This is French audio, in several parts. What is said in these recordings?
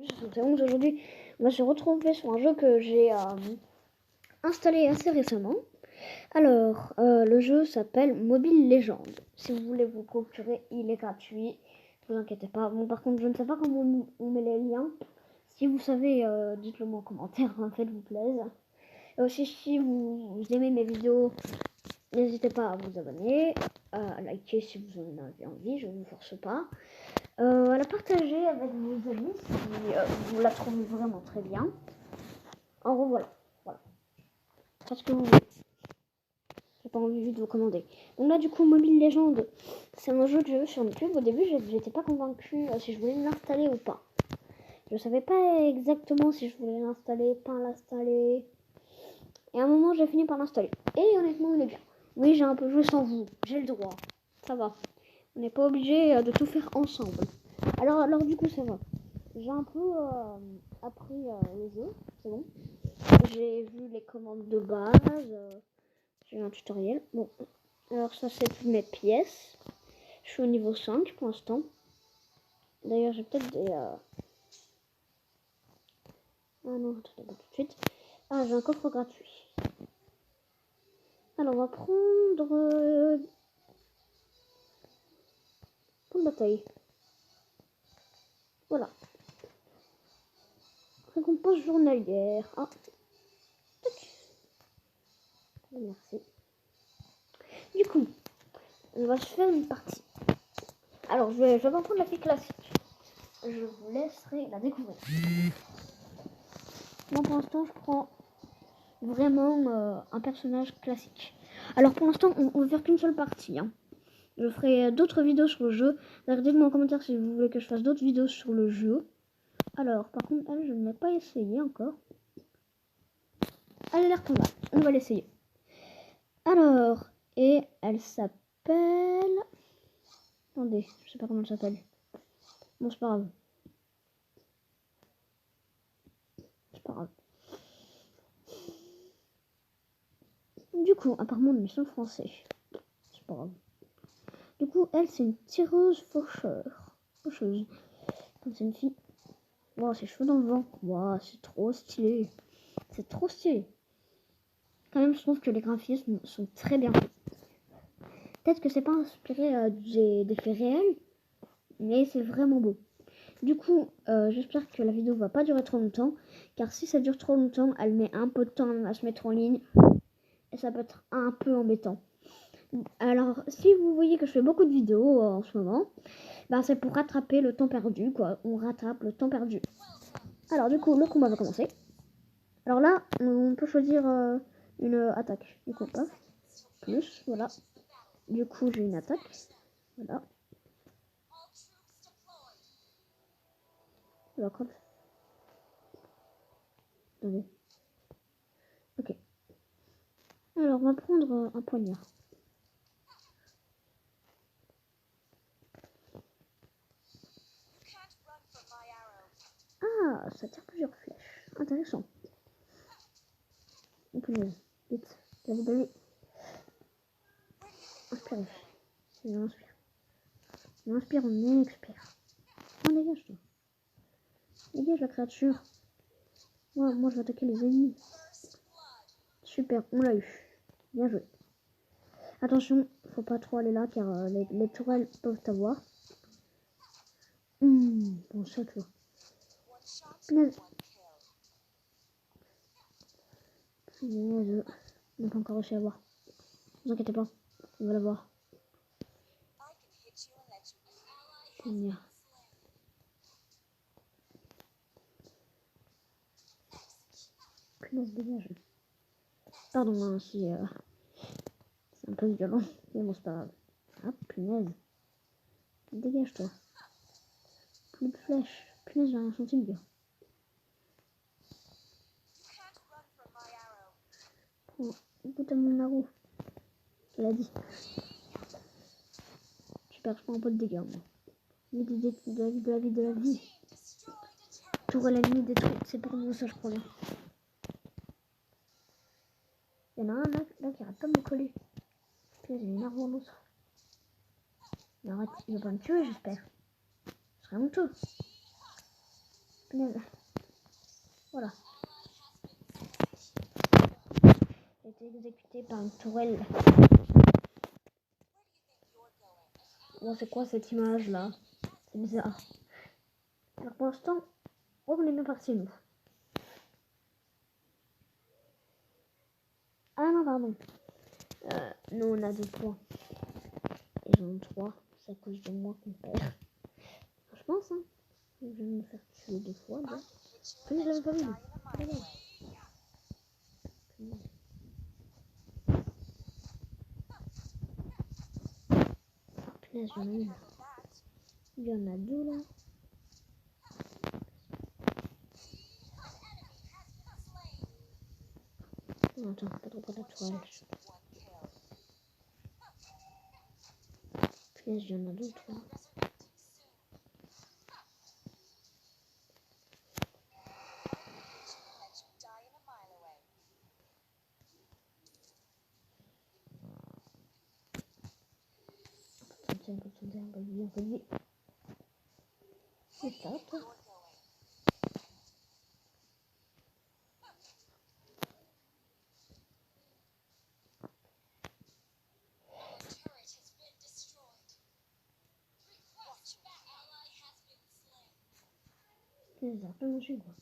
71. Aujourd'hui, on va se retrouver sur un jeu que j'ai installé assez récemment. Alors, le jeu s'appelle Mobile Legends. Si vous voulez vous procurer, il est gratuit. Ne vous inquiétez pas. Bon, par contre, je ne sais pas comment on met les liens. Si vous savez, dites-le moi en commentaire, faites-vous plaisir. Et aussi, si vous aimez mes vidéos, n'hésitez pas à vous abonner, à liker si vous en avez envie, je ne vous force pas. À la partager avec vos amis si vous la trouvez vraiment très bien. En gros, voilà. Faites ce que vous voulez. J'ai pas envie de vous commander. Donc là, du coup, Mobile Legends, c'est un jeu que j'ai vu sur YouTube. Au début, j'étais pas convaincue si je voulais l'installer ou pas. Je savais pas exactement si je voulais l'installer, pas l'installer. Et à un moment, j'ai fini par l'installer. Et honnêtement, il est bien. Oui, j'ai un peu joué sans vous. J'ai le droit. Ça va. On n'est pas obligé de tout faire ensemble. Alors du coup, ça va. J'ai un peu appris le jeu. C'est bon. J'ai vu les commandes de base. J'ai eu un tutoriel. Bon. Alors ça, c'est toutes mes pièces. Je suis au niveau 5 pour l'instant. D'ailleurs, j'ai peut-être des... Ah non, attendez, pas tout de suite. Ah, j'ai un coffre gratuit. Alors, on va prendre... pour une bataille. Voilà. Récompense journalière. Ah. Merci. Du coup, on va se faire une partie. Alors, je vais pas prendre la fille classique. Je vous laisserai la découvrir. Moi, pour l'instant, je prends vraiment un personnage classique. Alors, pour l'instant, on va faire qu'une seule partie. Je ferai d'autres vidéos sur le jeu. Dites-moi en commentaire si vous voulez que je fasse d'autres vidéos sur le jeu. Alors, par contre, elle, je ne l'ai pas essayé encore. Elle a l'air pas mal. On va l'essayer. Alors, et elle s'appelle... Attendez, je sais pas comment elle s'appelle. Bon, c'est pas grave. C'est pas grave. Du coup, apparemment, nous sommes français. C'est pas grave. Du coup, elle, c'est une tireuse faucheuse. Comme c'est une fille. Wow, ses cheveux dans le vent. Wow, c'est trop stylé. C'est trop stylé. Quand même, je trouve que les graphismes sont très bien faits. Peut-être que c'est pas inspiré des faits réels, mais c'est vraiment beau. Du coup, j'espère que la vidéo va pas durer trop longtemps, car si ça dure trop longtemps, elle met un peu de temps à se mettre en ligne, et ça peut être un peu embêtant. Alors, si vous voyez que je fais beaucoup de vidéos en ce moment, c'est pour rattraper le temps perdu, quoi. On rattrape le temps perdu. Alors, du coup, le combat va commencer. Alors là, on peut choisir une attaque. Du coup, paf, plus, voilà. Du coup, j'ai une attaque. Voilà. D'accord. Attendez. Ok. Alors, on va prendre un poignard. Ah, ça tire plusieurs flèches. Intéressant. On peut vite. La vie. Inspirez. On inspire. On inspire, on expire. On dégage, toi. Dégage la créature. Moi, je vais attaquer les ennemis. Super, on l'a eu. Bien joué. Attention, faut pas trop aller là car les tourelles peuvent t'avoir. Bon, ça, tu vois. Punaise. Punaise. On n'a pas encore réussi à voir. Ne vous inquiétez pas, on va l'avoir. Punaise. Punaise, dégage. Pardon, si c'est un peu violent, mais bon, c'est pas grave. Ah, punaise. Dégage-toi. Plus de flèches. Punaise, j'ai rien senti, le gars. Prends un bout à mon arrow. Je l'ai dit. Super, je prends un peu de dégâts, moi. De la vie. Tourelle ennemie détruite, c'est pour nous, ça, je crois bien. Il y en a un là qui arrête pas de me coller. Punaise, il y a une arrow l'autre. Il va pas me tuer, j'espère. Ce serait honteux. punaise. Voilà. J'ai été exécuté par une tourelle. Bon, c'est quoi cette image là? C'est bizarre. Alors pour l'instant, on est bien parti nous. Ah non, pardon. Nous on a 2 points. Ils en ont 3. C'est à cause de moi qu'on perd. Je pense, hein. Je vais me faire tuer 2 fois. Là. Comme je l'avais pas vu. Oh punaise, j'en ai une. Il y en a 2 là. Non, attends, pas trop près de la toile. Punaise, il y en a d'autres là. Un peu de vie. C'est ça, toi. C'est un peu mangé quoi.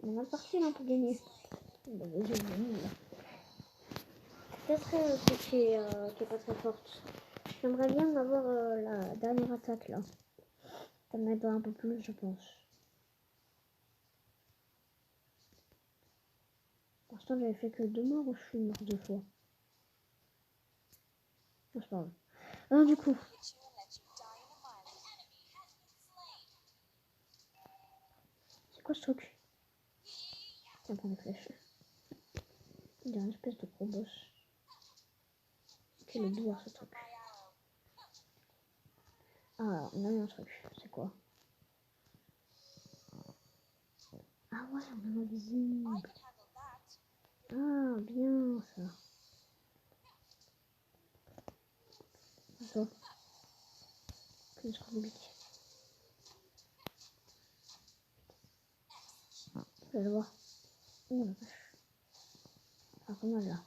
On est mal parti là pour gagner. Peut-être ce qui est pas très forte. J'aimerais bien avoir la dernière attaque là. Ça m'aiderait un peu plus, je pense. Pour l'instant, j'avais fait que 2 morts ou je suis mort 2 fois. Non, c'est pas vrai. Alors, du coup. C'est quoi ce truc? On prend des flèches. Il y a une espèce de gros boss. Quel est bizarre ce truc. Ah, on a eu un truc. C'est quoi? Ah ouais, on est invisible. Ah, bien ça. Attends. Que je trouve vite. Je vais le voir. Oh la vache. Ah, pas mal là.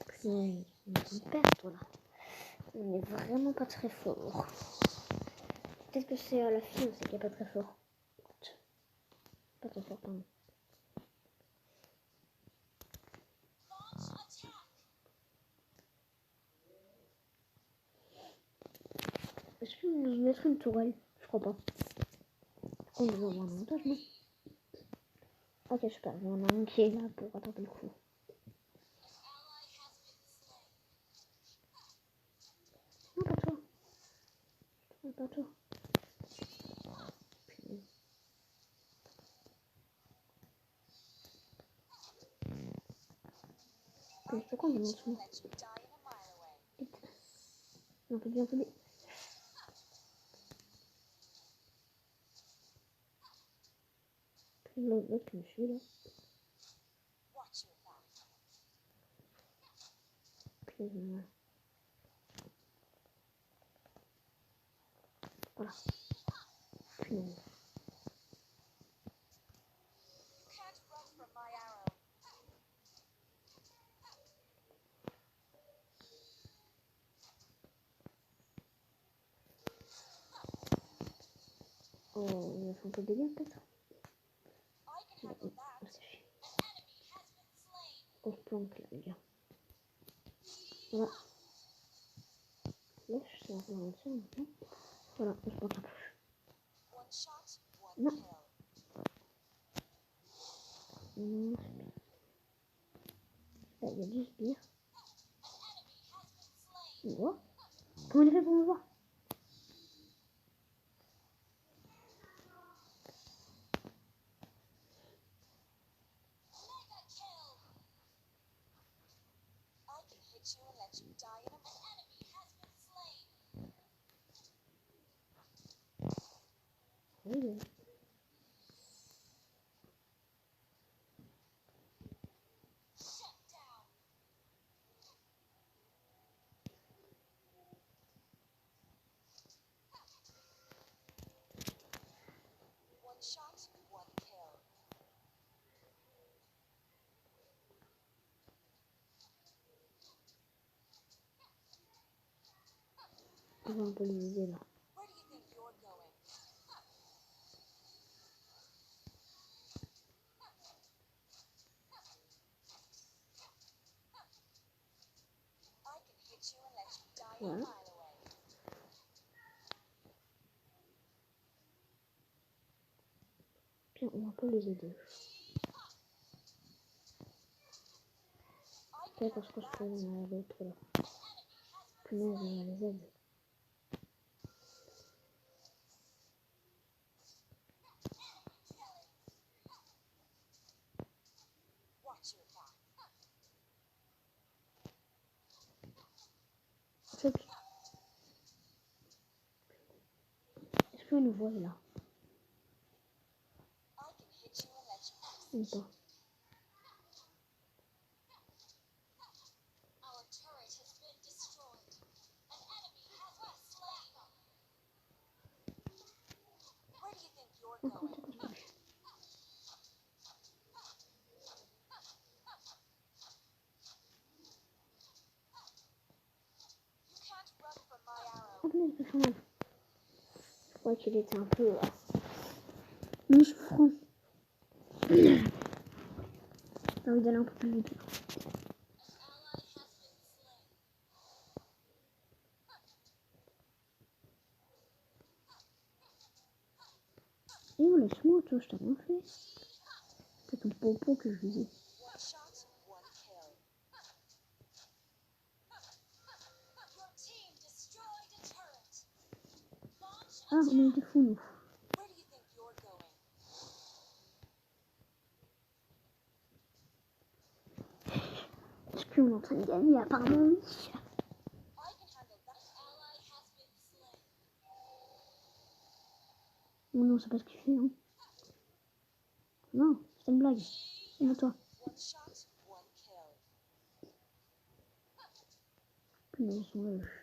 Putain, on est en perte là. On est vraiment pas très fort. Peut-être que c'est à la fin aussi qui est pas très fort. Pas très fort, pardon. Est-ce que je vais mettre une tourelle? Je crois pas. On va avoir un avantage, non? Ok, super. Il y en a un qui est là pour attraper le coup. Non, pas toi. Non, pas toi. C'est quoi le lancement? Un peu bien, un peu bien. L'autre qui me suit là. Voilà. Punaise. Oh, il a fait un peu de dégâts peut-être. On se planque là, les gars. Voilà. Là, je sais un peu avancer maintenant. Voilà, on se planque un peu. Non. Non, là, il y a 10 sbires. Il voit. Comment il fait pour me voir? Oui. avoir un peu les idées là. Voilà. Puis on va un peu les aider. Peut-être parce que je peux l'autre là. Punaise, on va les aider. Est-ce que nous voit là? Ou pas? Encore, c'est pas ça. Ah, punaise, pas mal. Je crois qu'il était un peu niche franc. J'ai envie d'aller un peu plus vite. Et on laisse-moi, toi, je t'ai rien fait. C'est ton popo que je dis. Ah, on a été fous, nous. Est-ce qu'on est en train de gagner? Apparemment, oui. Oh non, c'est pas ce qu'il fait, hein. Non, c'est une blague. Et toi. Punaise, ils sont moches.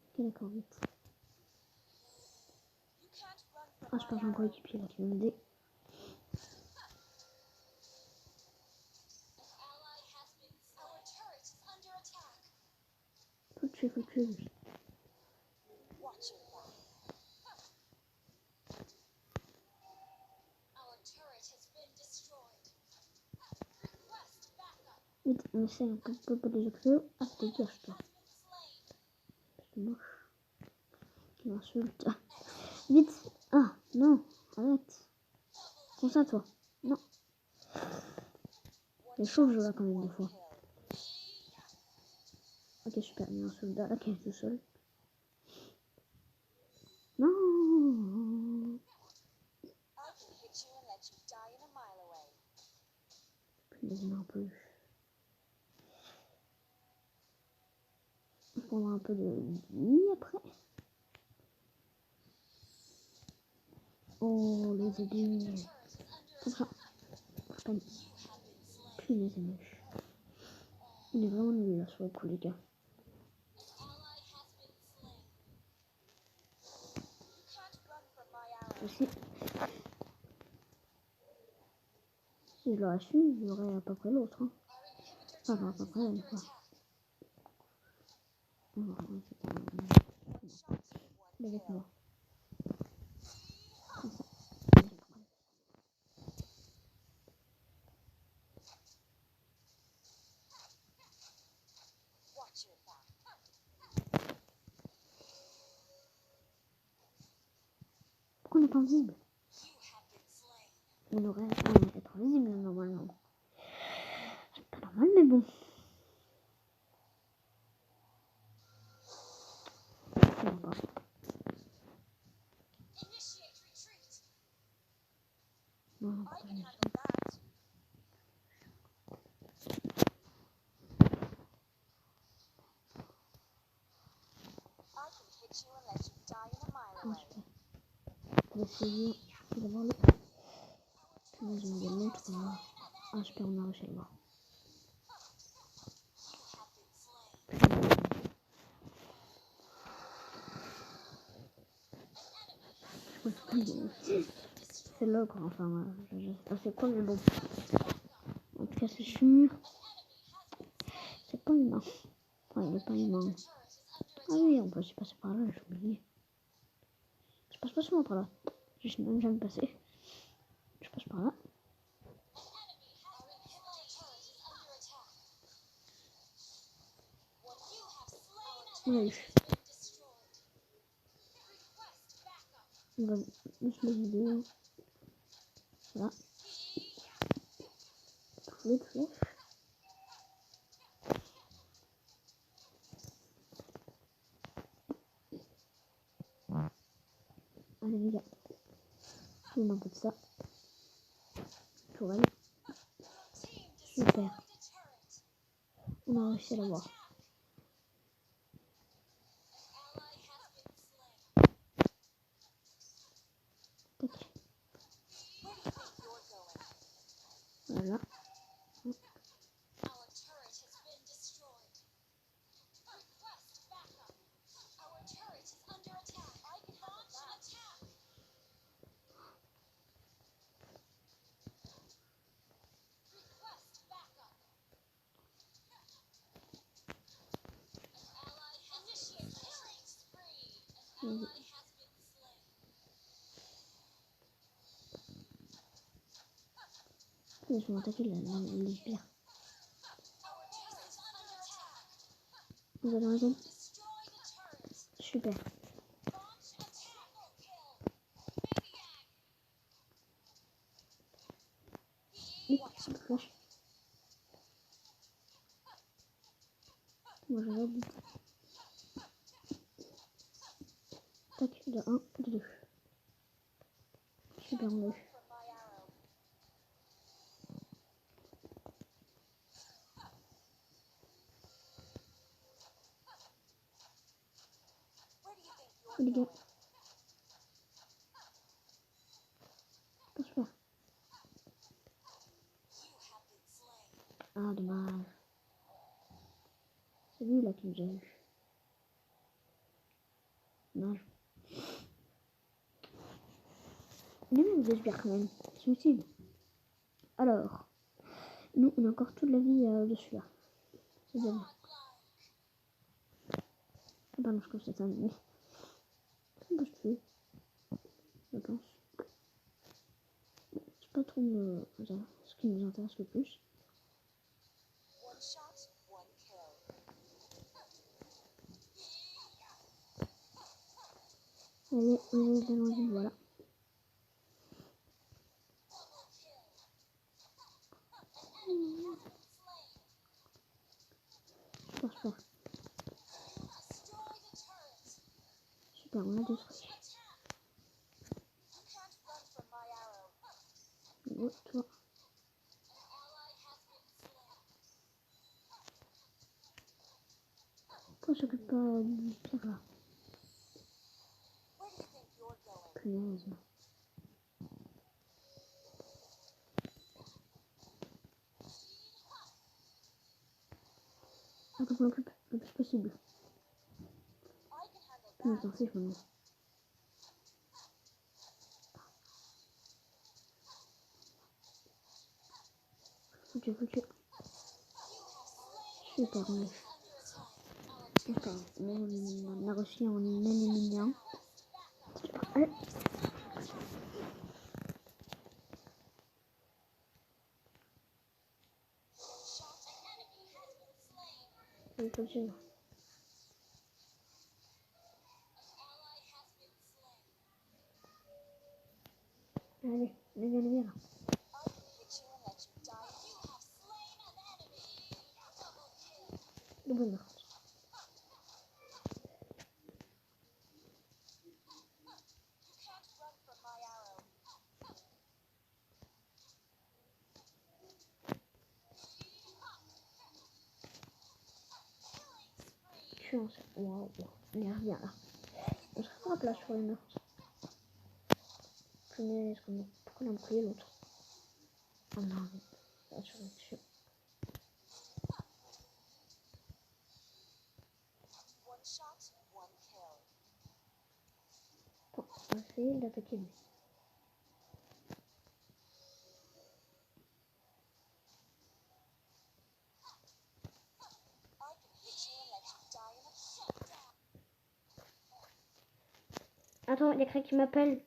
Ok, d'accord, vite. Ah, je pense que j'ai un coéquipier là qui va m'aider. Faut le tuer, lui. Vite, on essaie un peu de les exos. Ah, c'était gâche, toi. C'est moche. Tu m'insultes. Vite. Ah, non, arrête. Prends ça, toi. Non. C'est chaud le jeu là quand même des fois. Ok, super, il y a un soldat là qui est tout seul. Non. Punaise, un peu. On prendra un peu de vie après. Oh, les aiguilles. Comme ça. Punaise, c'est moche. Il est vraiment nul là sur le coup, les gars. Aussi. Si je l'aurais su, j'aurais à peu près l'autre. Hein. Enfin, à peu près, une fois. Les vêtements. Comme ça. Pourquoi on n'est pas visible? On aurait être visible normalement. C'est pas normal, mais bon. Non, pas. Non, non, pas bien. Ah, super. On va essayer d'avoir le. Punaise, on va l'autre. Ah, super, on a réussi à le voir. C'est l'ogre, enfin, je sais pas c'est quoi, mais bon. En tout cas, c'est sûr. C'est pas humain. Enfin, il n'est pas humain. Ah oui, on peut aussi passer par là, j'ai oublié. Je passe pas souvent par là. Je suis même jamais passé. Je passe par là. On a eu. On va juste les vidéos. Voilà. Tout. Allez les gars. Je vous mets un peu de ça. Tourelle. Super. On a réussi à l'avoir. Tac. Voilà. Ils vont attaquer les pires. Vous avez raison. Super. Flash. Moi je vais vite. Tac, de 1, de 2. Super, on l'a eu. Oh, les gars. Passe pas. Ah, dommage. C'est lui là qui nous a eu. Dommage. Il est même j'espère quand même. C'est utile. Alors, nous, on a encore toute la vie dessus là. C'est bien. Ah bah non, je crois que c'est un ennemi. Ça me bouge plus. Je pense. C'est pas trop ce qui nous intéresse le plus. Allez, on est dans la voilà. Super. Super, on a détruit. Oh, toi. Pourquoi je s'occupe pas du pire là? Punaise. Attends, je m'occupe le plus possible. Je m'en fiche maintenant. Foutu. Super, on est. D'accord, on a reçu en éliminant. Allez. Il faut le suivre. Allez, les ennemis là. Double meurtre. Chance. Waouh, on y revient là. On se rattrape là sur les meurtres. Punaise, pourquoi on a pris l'autre? Oh non, la surréaction. Bon, on va essayer d'attaquer lui. Attends, il y a quelqu'un qui m'appelle.